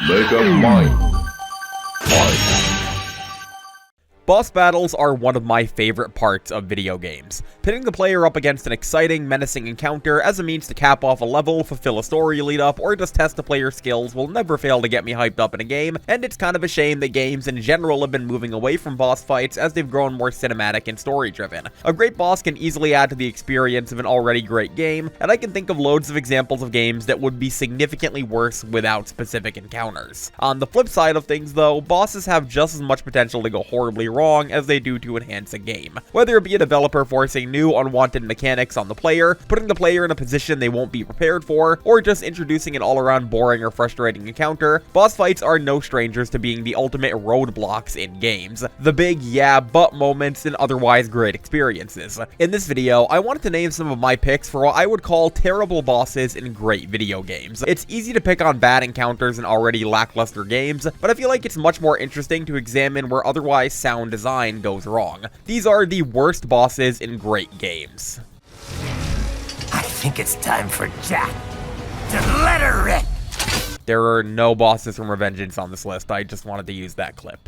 Make up mind. Fight. Boss battles are one of my favorite parts of video games. Pitting the player up against an exciting, menacing encounter as a means to cap off a level, fulfill a story lead up, or just test the player's skills will never fail to get me hyped up in a game, and it's kind of a shame that games in general have been moving away from boss fights as they've grown more cinematic and story-driven. A great boss can easily add to the experience of an already great game, and I can think of loads of examples of games that would be significantly worse without specific encounters. On the flip side of things though, bosses have just as much potential to go horribly wrong as they do to enhance a game. Whether it be a developer forcing new unwanted mechanics on the player, putting the player in a position they won't be prepared for, or just introducing an all-around boring or frustrating encounter, boss fights are no strangers to being the ultimate roadblocks in games. The big yeah but moments and otherwise great experiences. In this video, I wanted to name some of my picks for what I would call terrible bosses in great video games. It's easy to pick on bad encounters in already lackluster games, but I feel like it's much more interesting to examine where otherwise sound design goes wrong. These are the worst bosses in great games. I think it's time for Jack to let her rip. There are no bosses from Revengeance on this list. I just wanted to use that clip.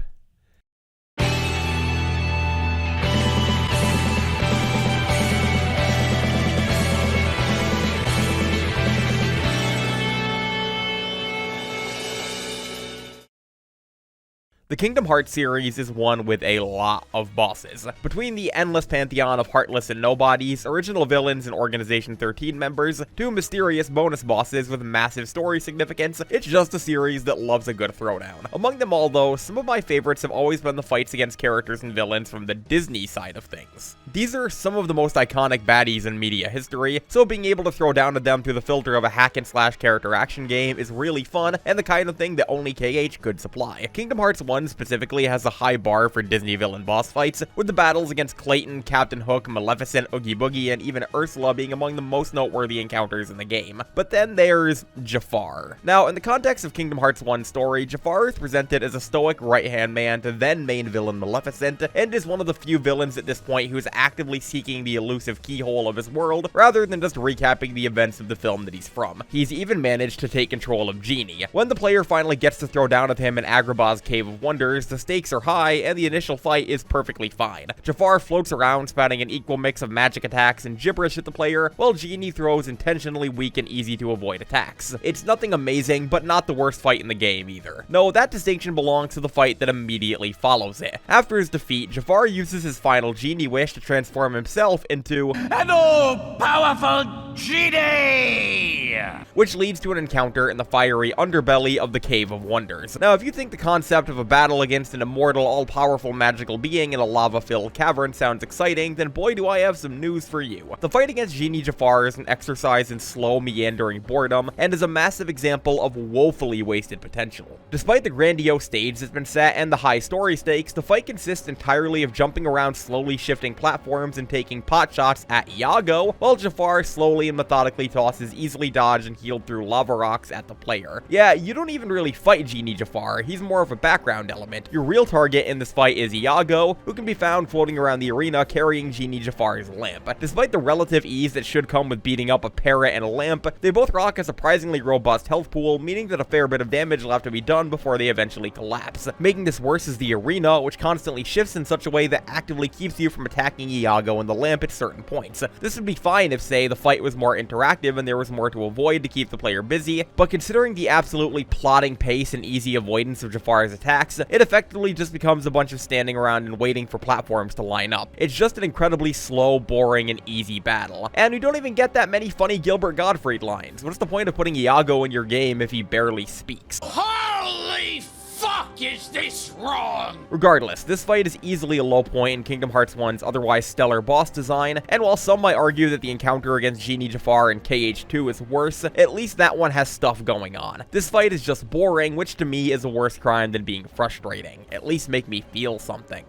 The Kingdom Hearts series is one with a lot of bosses. Between the endless pantheon of heartless and nobodies, original villains and Organization 13 members, to mysterious bonus bosses with massive story significance, it's just a series that loves a good throwdown. Among them all though, some of my favorites have always been the fights against characters and villains from the Disney side of things. These are some of the most iconic baddies in media history, so being able to throw down to them through the filter of a hack and slash character action game is really fun and the kind of thing that only KH could supply. Kingdom Hearts 1 specifically has a high bar for Disney villain boss fights, with the battles against Clayton, Captain Hook, Maleficent, Oogie Boogie, and even Ursula being among the most noteworthy encounters in the game. But then there's Jafar. Now, in the context of Kingdom Hearts 1's story, Jafar is presented as a stoic right-hand man to then main villain Maleficent, and is one of the few villains at this point who is actively seeking the elusive keyhole of his world, rather than just recapping the events of the film that he's from. He's even managed to take control of Genie. When the player finally gets to throw down with him in Agrabah's Cave of Wonders, the stakes are high, and the initial fight is perfectly fine. Jafar floats around, spouting an equal mix of magic attacks and gibberish at the player, while Genie throws intentionally weak and easy to avoid attacks. It's nothing amazing, but not the worst fight in the game either. No, that distinction belongs to the fight that immediately follows it. After his defeat, Jafar uses his final Genie wish to transform himself into An all-powerful Genie! Which leads to an encounter in the fiery underbelly of the Cave of Wonders. Now, if you think the concept of a battle against an immortal, all-powerful magical being in a lava-filled cavern sounds exciting, then boy do I have some news for you. The fight against Genie Jafar is an exercise in slow, meandering boredom, and is a massive example of woefully wasted potential. Despite the grandiose stage that's been set and the high story stakes, the fight consists entirely of jumping around slowly shifting platforms and taking pot shots at Iago, while Jafar slowly and methodically tosses easily dodged and healed through lava rocks at the player. Yeah, you don't even really fight Genie Jafar, he's more of a background element. Your real target in this fight is Iago, who can be found floating around the arena carrying Genie Jafar's lamp. Despite the relative ease that should come with beating up a parrot and a lamp, they both rock a surprisingly robust health pool, meaning that a fair bit of damage will have to be done before they eventually collapse. Making this worse is the arena, which constantly shifts in such a way that actively keeps you from attacking Iago and the lamp at certain points. This would be fine if, say, the fight was more interactive and there was more to avoid to keep the player busy, but considering the absolutely plodding pace and easy avoidance of Jafar's attacks, it effectively just becomes a bunch of standing around and waiting for platforms to line up. It's just an incredibly slow, boring, and easy battle. And we don't even get that many funny Gilbert Gottfried lines. What's the point of putting Iago in your game if he barely speaks? Holy fuck, is this wrong? Regardless, this fight is easily a low point in Kingdom Hearts 1's otherwise stellar boss design, and while some might argue that the encounter against Genie Jafar in KH2 is worse, at least that one has stuff going on. This fight is just boring, which to me is a worse crime than being frustrating. At least make me feel something.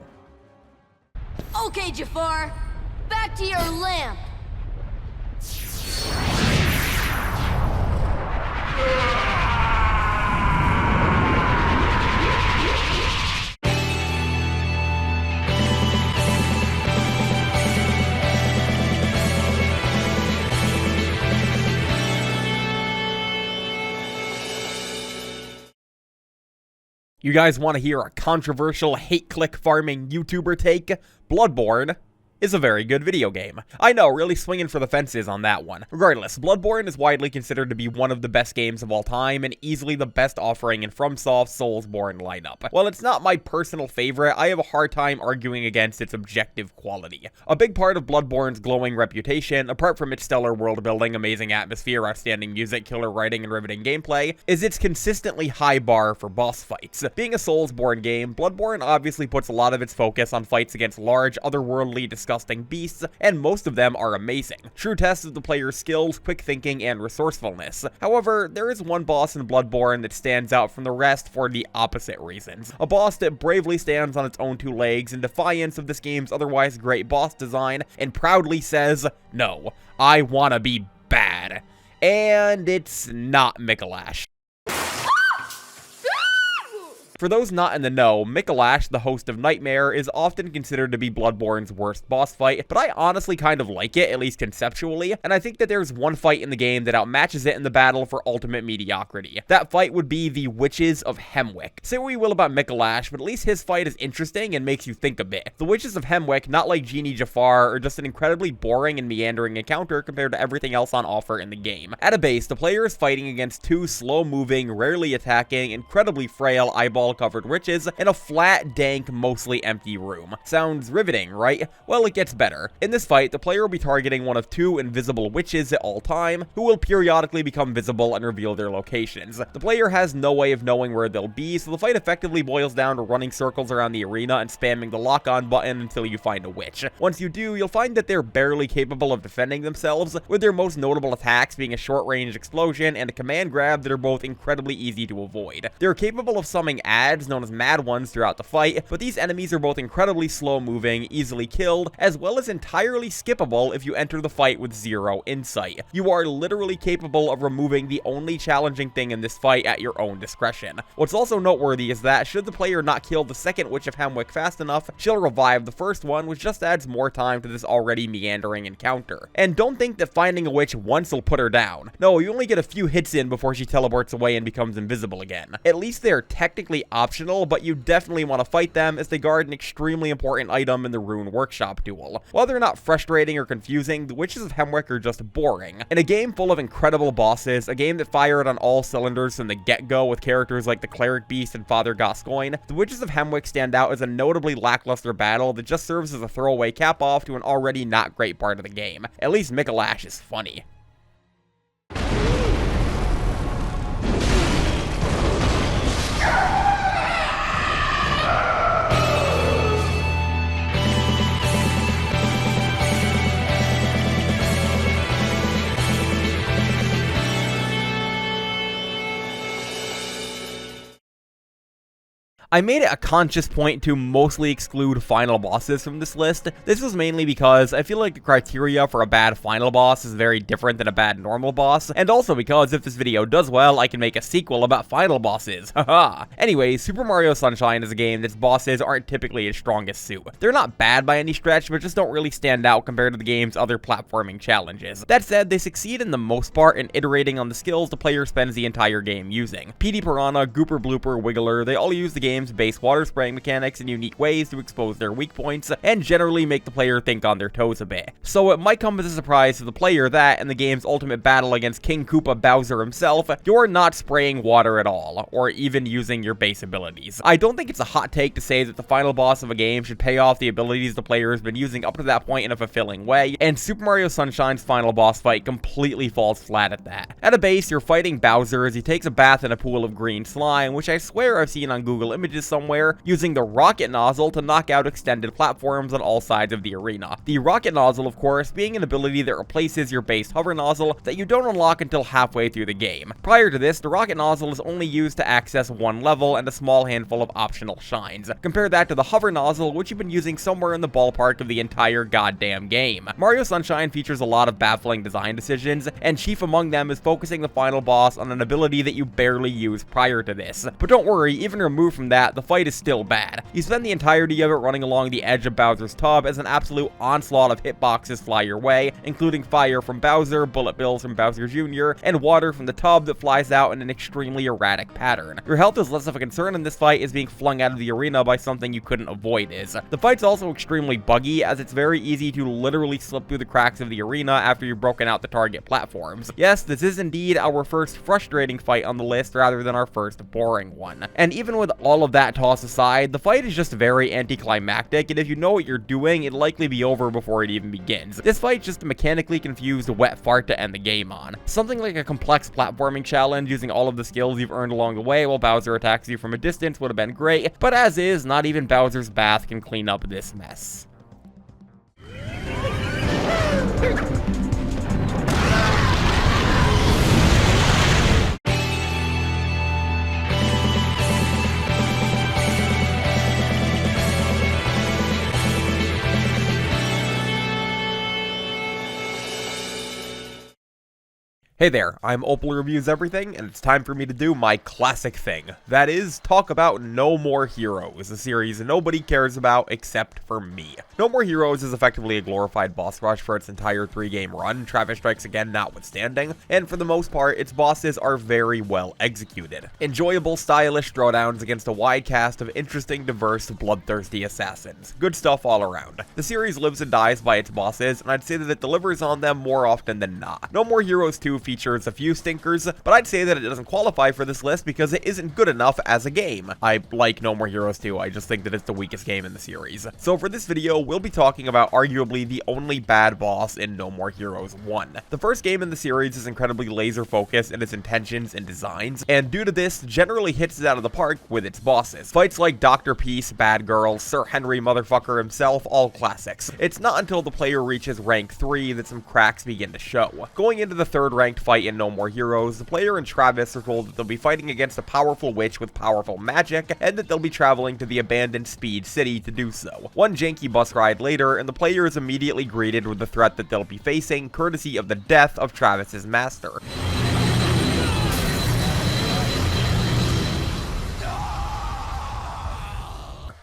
Okay, Jafar, back to your lamp. You guys want to hear a controversial hate-click farming YouTuber take? Bloodborne is a very good video game. I know, really swinging for the fences on that one. Regardless, Bloodborne is widely considered to be one of the best games of all time and easily the best offering in FromSoft's Soulsborne lineup. While it's not my personal favorite, I have a hard time arguing against its objective quality. A big part of Bloodborne's glowing reputation, apart from its stellar world building, amazing atmosphere, outstanding music, killer writing, and riveting gameplay, is its consistently high bar for boss fights. Being a Soulsborne game, Bloodborne obviously puts a lot of its focus on fights against large, otherworldly, disgusting beasts, and most of them are amazing. True tests of the player's skills, quick thinking, and resourcefulness. However, there is one boss in Bloodborne that stands out from the rest for the opposite reasons. A boss that bravely stands on its own two legs in defiance of this game's otherwise great boss design and proudly says, "No, I wanna be bad." And it's not Mikolash. For those not in the know, Mikolash, the host of Nightmare, is often considered to be Bloodborne's worst boss fight, but I honestly kind of like it, at least conceptually, and I think that there's one fight in the game that outmatches it in the battle for ultimate mediocrity. That fight would be the Witches of Hemwick. Say what you will about Mikolash, but at least his fight is interesting and makes you think a bit. The Witches of Hemwick, not like Genie Jafar, are just an incredibly boring and meandering encounter compared to everything else on offer in the game. At a base, the player is fighting against two slow-moving, rarely attacking, incredibly frail eyeball-covered witches in a flat, dank, mostly empty room. Sounds riveting, right? Well, it gets better. In this fight, the player will be targeting one of two invisible witches at all time, who will periodically become visible and reveal their locations. The player has no way of knowing where they'll be, so the fight effectively boils down to running circles around the arena and spamming the lock-on button until you find a witch. Once you do, you'll find that they're barely capable of defending themselves, with their most notable attacks being a short-range explosion and a command grab that are both incredibly easy to avoid. They're capable of summoning ads known as Mad Ones throughout the fight, but these enemies are both incredibly slow-moving, easily killed, as well as entirely skippable if you enter the fight with zero insight. You are literally capable of removing the only challenging thing in this fight at your own discretion. What's also noteworthy is that should the player not kill the second Witch of Hemwick fast enough, she'll revive the first one, which just adds more time to this already meandering encounter. And don't think that finding a witch once will put her down. No, you only get a few hits in before she teleports away and becomes invisible again. At least they're technically optional, but you definitely want to fight them as they guard an extremely important item in the Rune Workshop duel. While they're not frustrating or confusing, the Witches of Hemwick are just boring. In a game full of incredible bosses, a game that fired on all cylinders from the get-go with characters like the Cleric Beast and Father Gascoigne, the Witches of Hemwick stand out as a notably lackluster battle that just serves as a throwaway cap-off to an already not great part of the game. At least Mikolash is funny. I made it a conscious point to mostly exclude final bosses from this list. This was mainly because I feel like the criteria for a bad final boss is very different than a bad normal boss, and also because if this video does well, I can make a sequel about final bosses. Haha. Anyways, Super Mario Sunshine is a game that's bosses aren't typically its strongest suit. They're not bad by any stretch, but just don't really stand out compared to the game's other platforming challenges. That said, they succeed in the most part in iterating on the skills the player spends the entire game using. PD Piranha, Gooper Blooper, Wiggler, they all use the game's base water spraying mechanics in unique ways to expose their weak points and generally make the player think on their toes a bit. So it might come as a surprise to the player that, in the game's ultimate battle against King Koopa Bowser himself, you're not spraying water at all, or even using your base abilities. I don't think it's a hot take to say that the final boss of a game should pay off the abilities the player has been using up to that point in a fulfilling way, and Super Mario Sunshine's final boss fight completely falls flat at that. At a base, you're fighting Bowser as he takes a bath in a pool of green slime, which I swear I've seen on Google Images somewhere, using the rocket nozzle to knock out extended platforms on all sides of the arena. The rocket nozzle, of course, being an ability that replaces your base hover nozzle that you don't unlock until halfway through the game. Prior to this, the rocket nozzle is only used to access one level and a small handful of optional shines. Compare that to the hover nozzle, which you've been using somewhere in the ballpark of the entire goddamn game. Mario Sunshine features a lot of baffling design decisions, and chief among them is focusing the final boss on an ability that you barely used prior to this. But don't worry, even removed from that, that, the fight is still bad. You spend the entirety of it running along the edge of Bowser's tub as an absolute onslaught of hitboxes fly your way, including fire from Bowser, bullet bills from Bowser Jr., and water from the tub that flies out in an extremely erratic pattern. Your health is less of a concern in this fight as being flung out of the arena by something you couldn't avoid is. The fight's also extremely buggy as it's very easy to literally slip through the cracks of the arena after you've broken out the target platforms. Yes, this is indeed our first frustrating fight on the list rather than our first boring one. And even with all of that tossed aside, the fight is just very anticlimactic, and if you know what you're doing, it'll likely be over before it even begins. This fight's just a mechanically confused wet fart to end the game on. Something like a complex platforming challenge using all of the skills you've earned along the way while Bowser attacks you from a distance would have been great, but as is, not even Bowser's bath can clean up this mess. Hey there, I'm Opal Reviews Everything, and it's time for me to do my classic thing. That is, talk about No More Heroes, a series nobody cares about except for me. No More Heroes is effectively a glorified boss rush for its entire 3-game run, Travis Strikes Again notwithstanding, and for the most part, its bosses are very well executed. Enjoyable, stylish throwdowns against a wide cast of interesting, diverse, bloodthirsty assassins. Good stuff all around. The series lives and dies by its bosses, and I'd say that it delivers on them more often than not. No More Heroes 2 features a few stinkers, but I'd say that it doesn't qualify for this list because it isn't good enough as a game. I like No More Heroes 2, I just think that it's the weakest game in the series. So for this video, we'll be talking about arguably the only bad boss in No More Heroes 1. The first game in the series is incredibly laser focused in its intentions and designs, and due to this, generally hits it out of the park with its bosses. Fights like Dr. Peace, Bad Girl, Sir Henry motherfucker himself, all classics. It's not until the player reaches rank 3 that some cracks begin to show. Going into the third ranked fight in No More Heroes, the player and Travis are told that they'll be fighting against a powerful witch with powerful magic, and that they'll be traveling to the abandoned Speed City to do so. One janky bus ride later, and the player is immediately greeted with the threat that they'll be facing, courtesy of the death of Travis's master.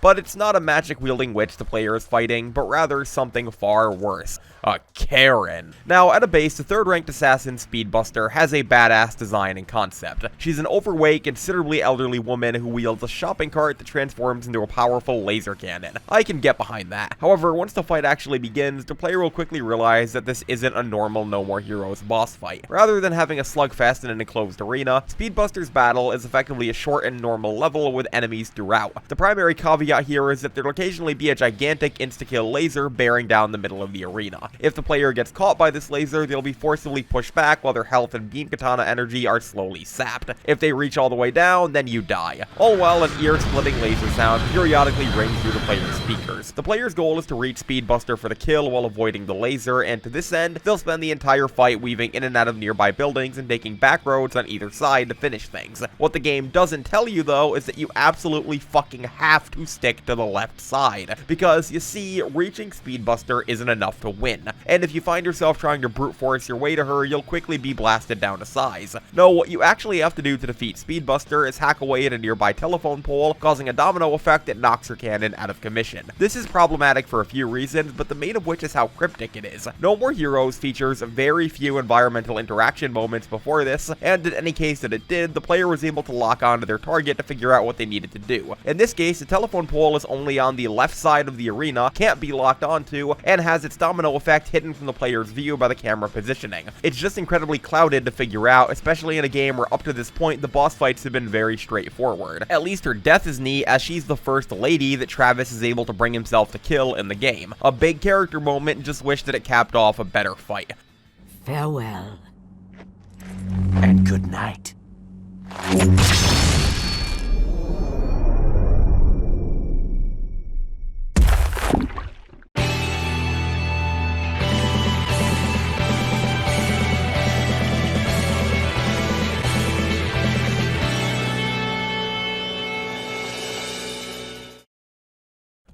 But it's not a magic-wielding witch the player is fighting, but rather something far worse. A Karen. Now, at a base, the third-ranked assassin, Speedbuster, has a badass design and concept. She's an overweight, considerably elderly woman who wields a shopping cart that transforms into a powerful laser cannon. I can get behind that. However, once the fight actually begins, the player will quickly realize that this isn't a normal No More Heroes boss fight. Rather than having a slugfest in an enclosed arena, Speedbuster's battle is effectively a short and normal level with enemies throughout. The primary caveat here is that there'll occasionally be a gigantic insta-kill laser bearing down the middle of the arena. If the player gets caught by this laser, they'll be forcibly pushed back while their health and beam katana energy are slowly sapped. If they reach all the way down, then you die. All while an ear-splitting laser sound periodically rings through the player's speakers. The player's goal is to reach Speedbuster for the kill while avoiding the laser, and to this end, they'll spend the entire fight weaving in and out of nearby buildings and taking back roads on either side to finish things. What the game doesn't tell you, though, is that you absolutely fucking have to stick to the left side, because you see, reaching Speedbuster isn't enough to win, and if you find yourself trying to brute force your way to her, you'll quickly be blasted down to size. No, what you actually have to do to defeat Speedbuster is hack away at a nearby telephone pole, causing a domino effect that knocks her cannon out of commission. This is problematic for a few reasons, but the main of which is how cryptic it is. No More Heroes features very few environmental interaction moments before this, and in any case that it did, the player was able to lock onto their target to figure out what they needed to do. In this case, the telephone pole is only on the left side of the arena, can't be locked onto, and has its domino effect hidden from the player's view by the camera positioning. It's just incredibly clouded to figure out, especially in a game where up to this point the boss fights have been very straightforward. At least her death is neat, as she's the first lady that Travis is able to bring himself to kill in the game. A big character moment, just wish that it capped off a better fight. Farewell. And good night.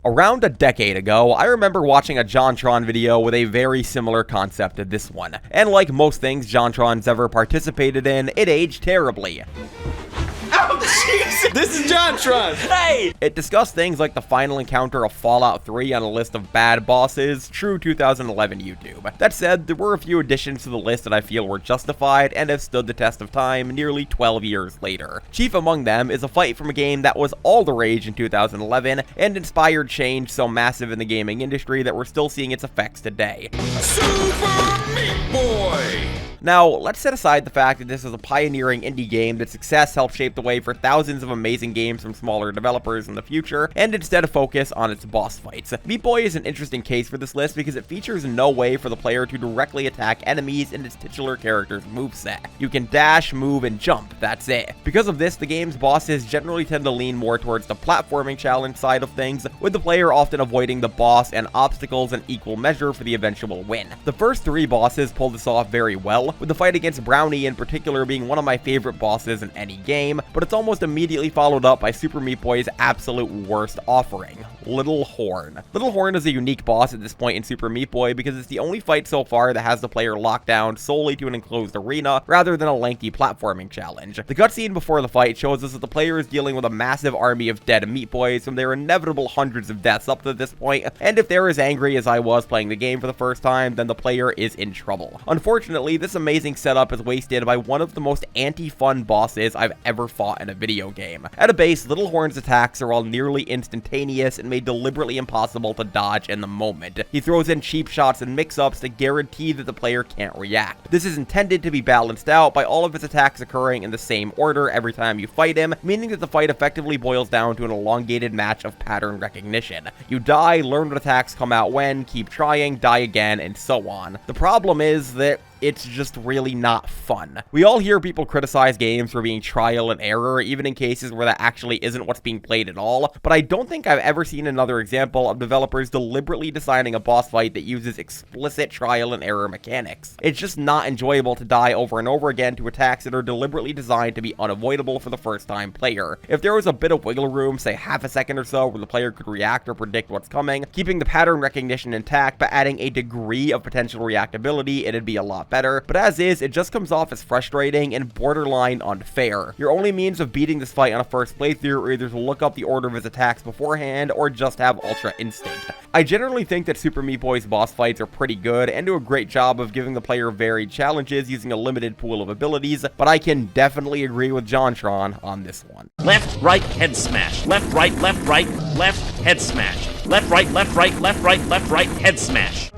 Around a decade ago, I remember watching a JonTron video with a very similar concept to this one, and like most things JonTron's ever participated in, it aged terribly. Oh, jeez! This is John Jontron! Hey! It discussed things like the final encounter of Fallout 3 on a list of bad bosses, true 2011 YouTube. That said, there were a few additions to the list that I feel were justified and have stood the test of time nearly 12 years later. Chief among them is a fight from a game that was all the rage in 2011 and inspired change so massive in the gaming industry that we're still seeing its effects today. Super Meat Boy! Now, let's set aside the fact that this is a pioneering indie game that success helped shape the way for thousands of amazing games from smaller developers in the future, and instead focus on its boss fights. Meat Boy is an interesting case for this list because it features no way for the player to directly attack enemies in its titular character's moveset. You can dash, move, and jump, that's it. Because of this, the game's bosses generally tend to lean more towards the platforming challenge side of things, with the player often avoiding the boss and obstacles in equal measure for the eventual win. The first 3 bosses pull this off very well, with the fight against Brownie in particular being one of my favorite bosses in any game, but it's almost immediately followed up by Super Meat Boy's absolute worst offering, Little Horn. Little Horn is a unique boss at this point in Super Meat Boy because it's the only fight so far that has the player locked down solely to an enclosed arena rather than a lengthy platforming challenge. The cutscene before the fight shows us that the player is dealing with a massive army of dead Meat Boys from their inevitable hundreds of deaths up to this point, and if they're as angry as I was playing the game for the first time, then the player is in trouble. Unfortunately, this amazing setup is wasted by one of the most anti-fun bosses I've ever fought in a video game. At a base, Little Horn's attacks are all nearly instantaneous and made deliberately impossible to dodge in the moment. He throws in cheap shots and mix-ups to guarantee that the player can't react. This is intended to be balanced out by all of his attacks occurring in the same order every time you fight him, meaning that the fight effectively boils down to an elongated match of pattern recognition. You die, learn what attacks come out when, keep trying, die again, and so on. The problem is that it's just really not fun. We all hear people criticize games for being trial and error, even in cases where that actually isn't what's being played at all, but I don't think I've ever seen another example of developers deliberately designing a boss fight that uses explicit trial and error mechanics. It's just not enjoyable to die over and over again to attacks that are deliberately designed to be unavoidable for the first time player. If there was a bit of wiggle room, say half a second or so, where the player could react or predict what's coming, keeping the pattern recognition intact but adding a degree of potential reactability, it'd be a lot better, but as is, it just comes off as frustrating and borderline unfair. Your only means of beating this fight on a first playthrough are either to look up the order of his attacks beforehand or just have Ultra Instinct. I generally think that Super Meat Boy's boss fights are pretty good and do a great job of giving the player varied challenges using a limited pool of abilities, but I can definitely agree with Jontron on this one. Left, right, head smash. Left, right, left, head smash. Left, right, left, right, head smash.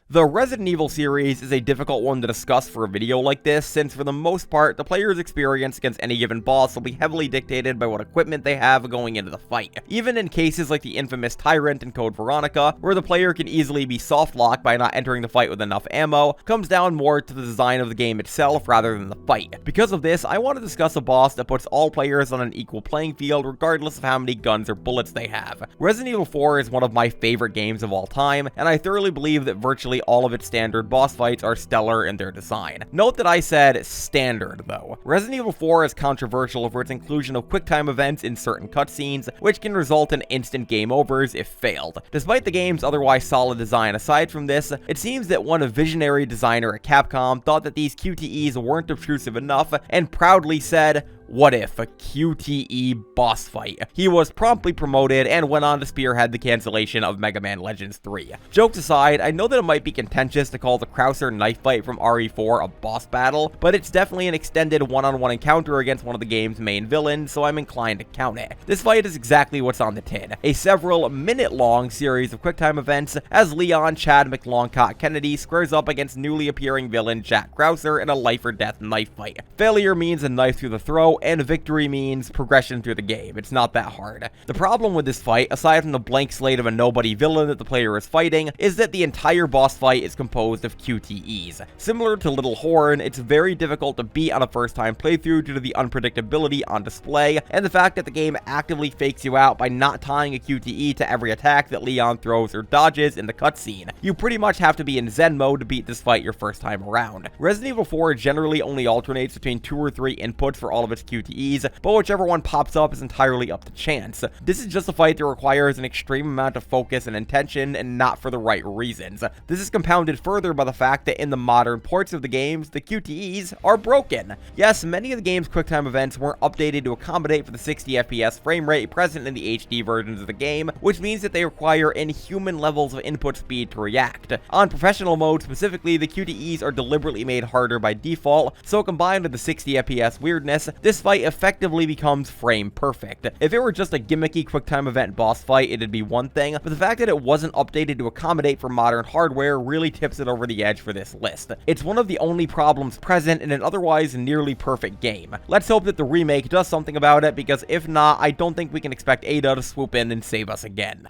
The Resident Evil series is a difficult one to discuss for a video like this, since for the most part, the player's experience against any given boss will be heavily dictated by what equipment they have going into the fight. Even in cases like the infamous Tyrant in Code Veronica, where the player can easily be soft-locked by not entering the fight with enough ammo, comes down more to the design of the game itself rather than the fight. Because of this, I want to discuss a boss that puts all players on an equal playing field regardless of how many guns or bullets they have. Resident Evil 4 is one of my favorite games of all time, and I thoroughly believe that virtually all of its standard boss fights are stellar in their design. Note that I said standard, though. Resident Evil 4 is controversial for its inclusion of QuickTime events in certain cutscenes, which can result in instant game overs if failed. Despite the game's otherwise solid design aside from this, it seems that one visionary designer at Capcom thought that these QTEs weren't obtrusive enough and proudly said, "What if a QTE boss fight?" He was promptly promoted and went on to spearhead the cancellation of Mega Man Legends 3. Jokes aside, I know that it might be contentious to call the Krauser knife fight from RE4 a boss battle, but it's definitely an extended one-on-one encounter against one of the game's main villains, so I'm inclined to count it. This fight is exactly what's on the tin, a several minute-long series of QuickTime events as Leon Chad McLongcott Kennedy squares up against newly appearing villain Jack Krauser in a life-or-death knife fight. Failure means a knife through the throat, and victory means progression through the game. It's not that hard. The problem with this fight, aside from the blank slate of a nobody villain that the player is fighting, is that the entire boss fight is composed of QTEs. Similar to Little Horn, it's very difficult to beat on a first-time playthrough due to the unpredictability on display, and the fact that the game actively fakes you out by not tying a QTE to every attack that Leon throws or dodges in the cutscene. You pretty much have to be in Zen mode to beat this fight your first time around. Resident Evil 4 generally only alternates between 2 or 3 inputs for all of its QTEs, but whichever one pops up is entirely up to chance. This is just a fight that requires an extreme amount of focus and intention, and not for the right reasons. This is compounded further by the fact that in the modern ports of the games, the QTEs are broken. Yes, many of the game's QuickTime events weren't updated to accommodate for the 60 FPS frame rate present in the HD versions of the game, which means that they require inhuman levels of input speed to react. On professional mode specifically, the QTEs are deliberately made harder by default, so combined with the 60 FPS weirdness, this fight effectively becomes frame perfect. If it were just a gimmicky QuickTime event boss fight, it'd be one thing, but the fact that it wasn't updated to accommodate for modern hardware really tips it over the edge for this list. It's one of the only problems present in an otherwise nearly perfect game. Let's hope that the remake does something about it, because if not, I don't think we can expect Ada to swoop in and save us again.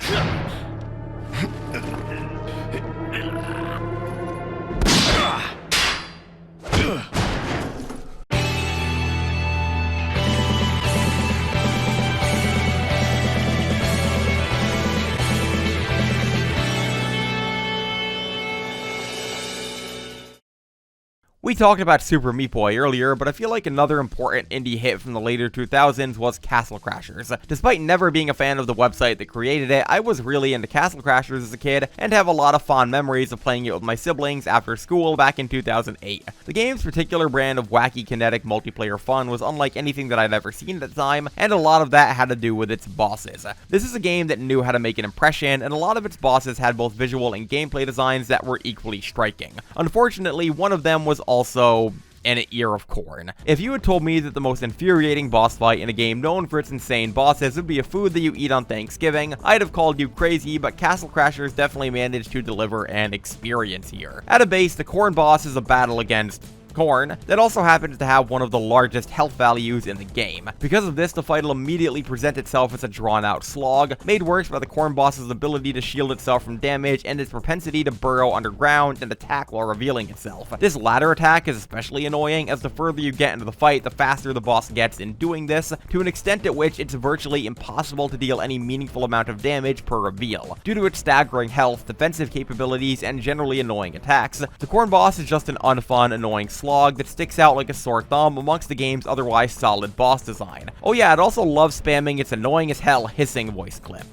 We talked about Super Meat Boy earlier, but I feel like another important indie hit from the later 2000s was Castle Crashers. Despite never being a fan of the website that created it, I was really into Castle Crashers as a kid, and have a lot of fond memories of playing it with my siblings after school back in 2008. The game's particular brand of wacky kinetic multiplayer fun was unlike anything that I'd ever seen at the time, and a lot of that had to do with its bosses. This is a game that knew how to make an impression, and a lot of its bosses had both visual and gameplay designs that were equally striking. Unfortunately, one of them was also an ear of corn. If you had told me that the most infuriating boss fight in a game known for its insane bosses would be a food that you eat on Thanksgiving, I'd have called you crazy, but Castle Crashers definitely managed to deliver an experience here. At a base, the corn boss is a battle against corn that also happens to have one of the largest health values in the game. Because of this, the fight will immediately present itself as a drawn-out slog, made worse by the corn boss's ability to shield itself from damage and its propensity to burrow underground and attack while revealing itself. This latter attack is especially annoying, as the further you get into the fight, the faster the boss gets in doing this, to an extent at which it's virtually impossible to deal any meaningful amount of damage per reveal. Due to its staggering health, defensive capabilities, and generally annoying attacks, the corn boss is just an unfun, annoying slog that sticks out like a sore thumb amongst the game's otherwise solid boss design. Oh yeah, it also loves spamming its annoying as hell hissing voice clip.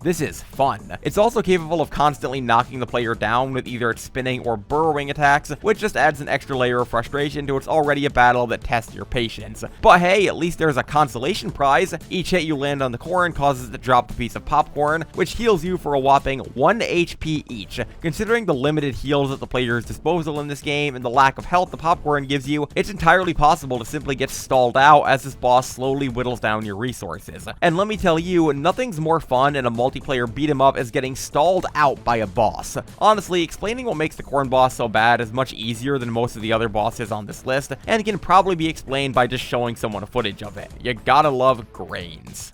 This is fun. It's also capable of constantly knocking the player down with either its spinning or burrowing attacks, which just adds an extra layer of frustration to what's already a battle that tests your patience. But hey, at least there's a consolation prize. Each hit you land on the corn causes it to drop a piece of popcorn, which heals you for a whopping 1 HP each. Considering the limited heals at the player's disposal in this game and the lack of health the popcorn gives you, it's entirely possible to simply get stalled out as this boss slowly whittles down your resources. And let me tell you, nothing's more fun in a multiplayer beat 'em up as getting stalled out by a boss. Honestly, explaining what makes the corn boss so bad is much easier than most of the other bosses on this list, and can probably be explained by just showing someone a footage of it. You gotta love grains.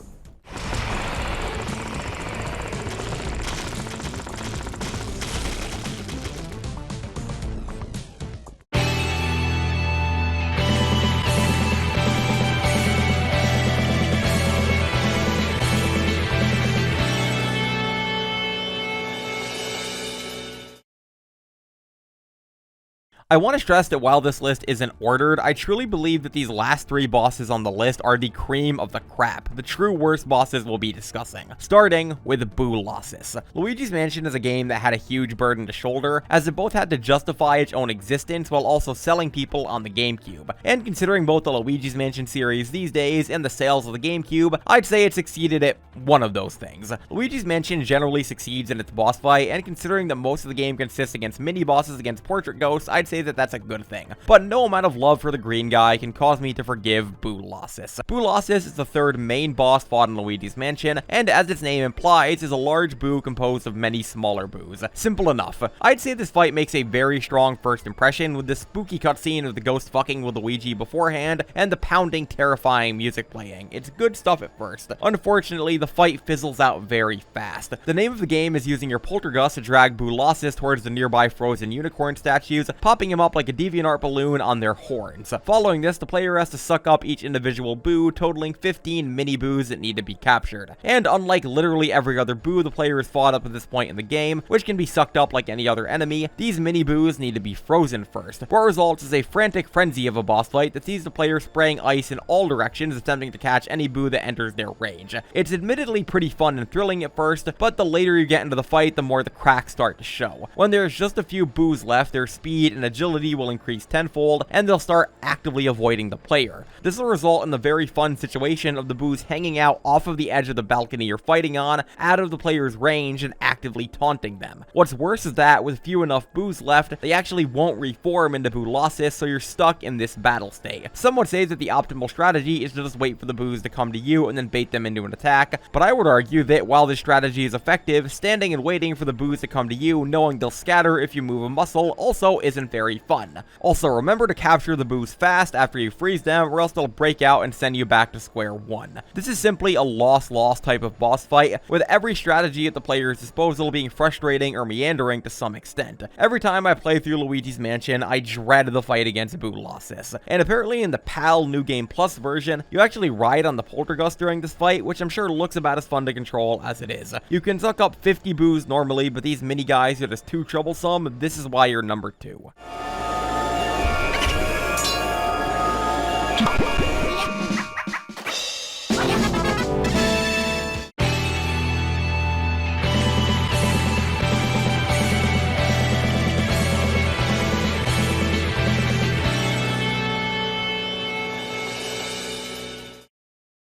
I want to stress that while this list isn't ordered, I truly believe that these last 3 bosses on the list are the cream of the crap, the true worst bosses we'll be discussing. Starting with Boolossus. Luigi's Mansion is a game that had a huge burden to shoulder, as it both had to justify its own existence while also selling people on the GameCube. And considering both the Luigi's Mansion series these days and the sales of the GameCube, I'd say it succeeded at one of those things. Luigi's Mansion generally succeeds in its boss fight, and considering that most of the game consists against mini-bosses against portrait ghosts, I'd say that that's a good thing. But no amount of love for the green guy can cause me to forgive Boolossus. Boolossus is the third main boss fought in Luigi's Mansion, and as its name implies, is a large boo composed of many smaller boos. Simple enough. I'd say this fight makes a very strong first impression with the spooky cutscene of the ghost fucking with Luigi beforehand, and the pounding, terrifying music playing. It's good stuff at first. Unfortunately, the fight fizzles out very fast. The name of the game is using your poltergust to drag Boolossus towards the nearby frozen unicorn statues, popping him up like a DeviantArt balloon on their horns. Following this, the player has to suck up each individual boo, totaling 15 mini boos that need to be captured. And unlike literally every other boo the player has fought up at this point in the game, which can be sucked up like any other enemy, these mini boos need to be frozen first. What results is a frantic frenzy of a boss fight that sees the player spraying ice in all directions, attempting to catch any boo that enters their range. It's admittedly pretty fun and thrilling at first, but the later you get into the fight, the more the cracks start to show. When there's just a few boos left, their speed and agility will increase tenfold, and they'll start actively avoiding the player. This will result in the very fun situation of the boos hanging out off of the edge of the balcony you're fighting on, out of the player's range, and actively taunting them. What's worse is that, with few enough boos left, they actually won't reform into Boolossus, so you're stuck in this battle state. Some would say that the optimal strategy is to just wait for the boos to come to you and then bait them into an attack, but I would argue that while this strategy is effective, standing and waiting for the boos to come to you, knowing they'll scatter if you move a muscle, also isn't very fun. Also, remember to capture the boos fast after you freeze them, or else they'll break out and send you back to square one. This is simply a loss-loss type of boss fight, with every strategy at the player's disposal being frustrating or meandering to some extent. Every time I play through Luigi's Mansion, I dread the fight against Boolossus. And apparently in the PAL New Game Plus version, you actually ride on the poltergust during this fight, which I'm sure looks about as fun to control as it is. You can suck up 50 boos normally, but these mini guys are just too troublesome. This is why you're number 2.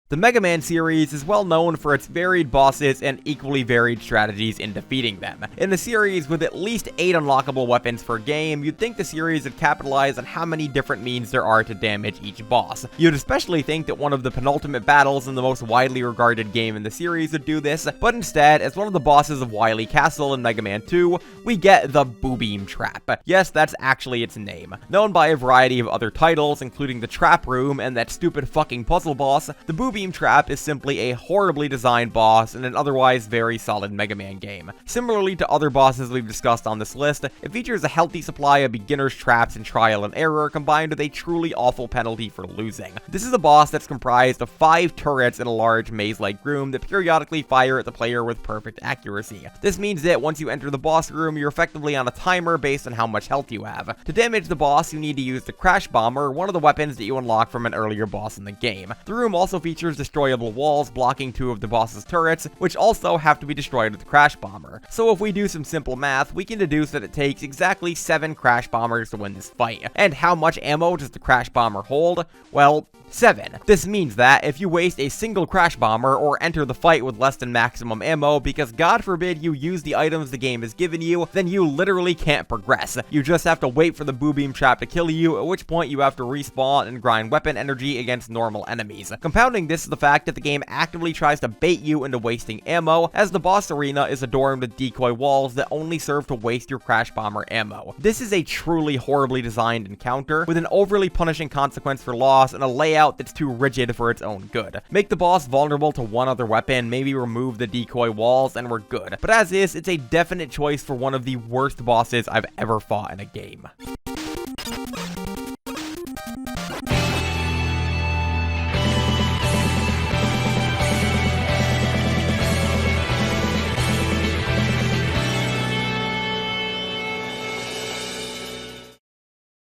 The Mega Man series is well known for its varied bosses and equally varied strategies in defeating them. In the series, with at least 8 unlockable weapons per game, you'd think the series would capitalize on how many different means there are to damage each boss. You'd especially think that one of the penultimate battles in the most widely regarded game in the series would do this, but instead, as one of the bosses of Wily Castle in Mega Man 2, we get the Boo Beam Trap. Yes, that's actually its name. Known by a variety of other titles, including the Trap Room and that stupid fucking puzzle boss, the Boo Beam Trap is simply a horribly designed boss in an otherwise very solid Mega Man game. Similarly to other bosses we've discussed on this list, it features a healthy supply of beginner's traps and trial and error combined with a truly awful penalty for losing. This is a boss that's comprised of 5 turrets in a large maze-like room that periodically fire at the player with perfect accuracy. This means that once you enter the boss room, you're effectively on a timer based on how much health you have. To damage the boss, you need to use the Crash Bomber, one of the weapons that you unlock from an earlier boss in the game. The room also features destroyable walls blocking 2 of the boss's turrets, which also have to be destroyed with the Crash Bomber. So if we do some simple math, we can deduce that it takes exactly 7 Crash Bombers to win this fight. And how much ammo does the Crash Bomber hold? Well, 7. This means that if you waste a single Crash Bomber or enter the fight with less than maximum ammo because God forbid you use the items the game has given you, then you literally can't progress. You just have to wait for the Boo Beam Trap to kill you, at which point you have to respawn and grind weapon energy against normal enemies. Compounding this is the fact that the game actively tries to bait you into wasting ammo, as the boss arena is adorned with decoy walls that only serve to waste your Crash Bomber ammo. This is a truly horribly designed encounter, with an overly punishing consequence for loss and a layout that's too rigid for its own good. Make the boss vulnerable to one other weapon, maybe remove the decoy walls, and we're good. But as is, it's a definite choice for one of the worst bosses I've ever fought in a game.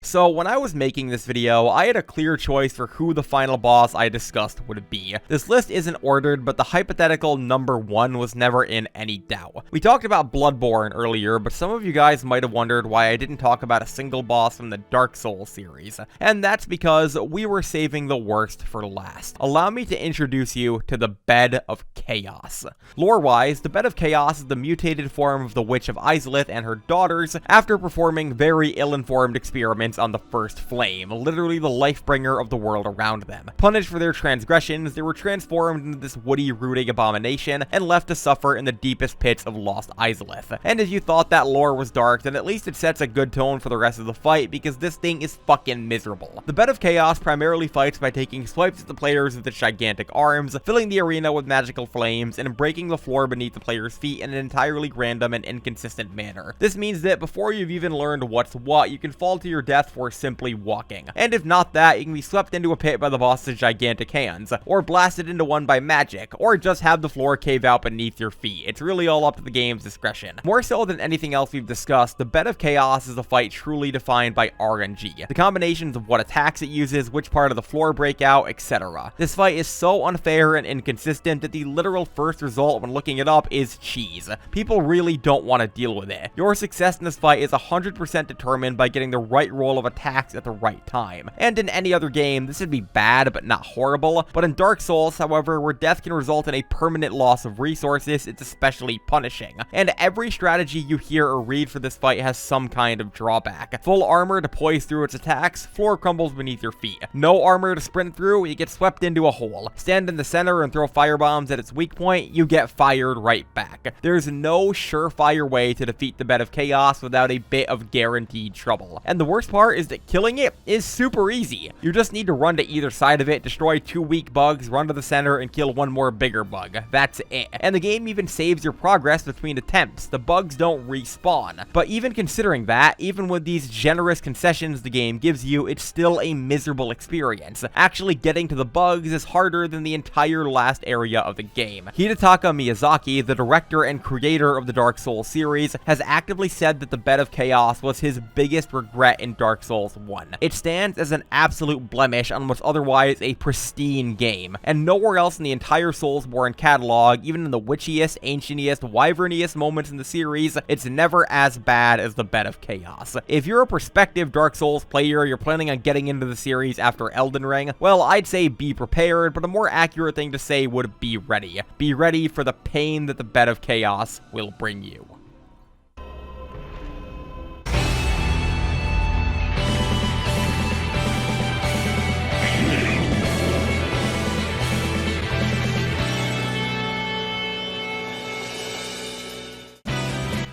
So when I was making this video, I had a clear choice for who the final boss I discussed would be. This list isn't ordered, but the hypothetical number 1 was never in any doubt. We talked about Bloodborne earlier, but some of you guys might have wondered why I didn't talk about a single boss from the Dark Souls series, and that's because we were saving the worst for last. Allow me to introduce you to the Bed of Chaos. Lore-wise, the Bed of Chaos is the mutated form of the Witch of Izalith and her daughters after performing very ill-informed experiments on the First Flame, literally the life-bringer of the world around them. Punished for their transgressions, they were transformed into this woody, rooting abomination and left to suffer in the deepest pits of Lost Izalith. And if you thought that lore was dark, then at least it sets a good tone for the rest of the fight, because this thing is fucking miserable. The Bed of Chaos primarily fights by taking swipes at the players with its gigantic arms, filling the arena with magical flames, and breaking the floor beneath the player's feet in an entirely random and inconsistent manner. This means that before you've even learned what's what, you can fall to your death for simply walking. And if not that, you can be swept into a pit by the boss's gigantic hands, or blasted into one by magic, or just have the floor cave out beneath your feet. It's really all up to the game's discretion. More so than anything else we've discussed, the Bed of Chaos is a fight truly defined by RNG. The combinations of what attacks it uses, which part of the floor break out, etc. This fight is so unfair and inconsistent that the literal first result when looking it up is cheese. People really don't want to deal with it. Your success in this fight is 100% determined by getting the right roll of attacks at the right time. And in any other game, this would be bad but not horrible, but in Dark Souls, however, where death can result in a permanent loss of resources, it's especially punishing. And every strategy you hear or read for this fight has some kind of drawback. Full armor to poise through its attacks, floor crumbles beneath your feet. No armor to sprint through, you get swept into a hole. Stand in the center and throw firebombs at its weak point, you get fired right back. There's no surefire way to defeat the Bed of Chaos without a bit of guaranteed trouble. And the worst part is that killing it is super easy. You just need to run to either side of it, destroy 2 weak bugs, run to the center, and kill 1 more bigger bug. That's it. And the game even saves your progress between attempts. The bugs don't respawn. But even considering that, even with these generous concessions the game gives you, it's still a miserable experience. Actually getting to the bugs is harder than the entire last area of the game. Hidetaka Miyazaki, the director and creator of the Dark Souls series, has actively said that the Bed of Chaos was his biggest regret in Dark Souls 1. It stands as an absolute blemish on what's otherwise a pristine game, and nowhere else in the entire Soulsborne catalog, even in the witchiest, ancientiest, wyverniest moments in the series, it's never as bad as the Bed of Chaos. If you're a prospective Dark Souls player, you're planning on getting into the series after Elden Ring, well, I'd say be prepared, but a more accurate thing to say would be ready. Be ready for the pain that the Bed of Chaos will bring you.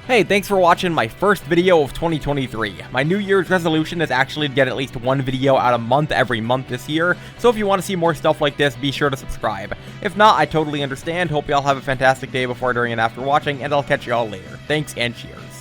Hey, thanks for watching my first video of 2023. My New Year's resolution is actually to get at least 1 video out a month every month this year, so if you want to see more stuff like this, be sure to subscribe. If not, I totally understand. Hope y'all have a fantastic day before, during, and after watching, and I'll catch y'all later. Thanks and cheers.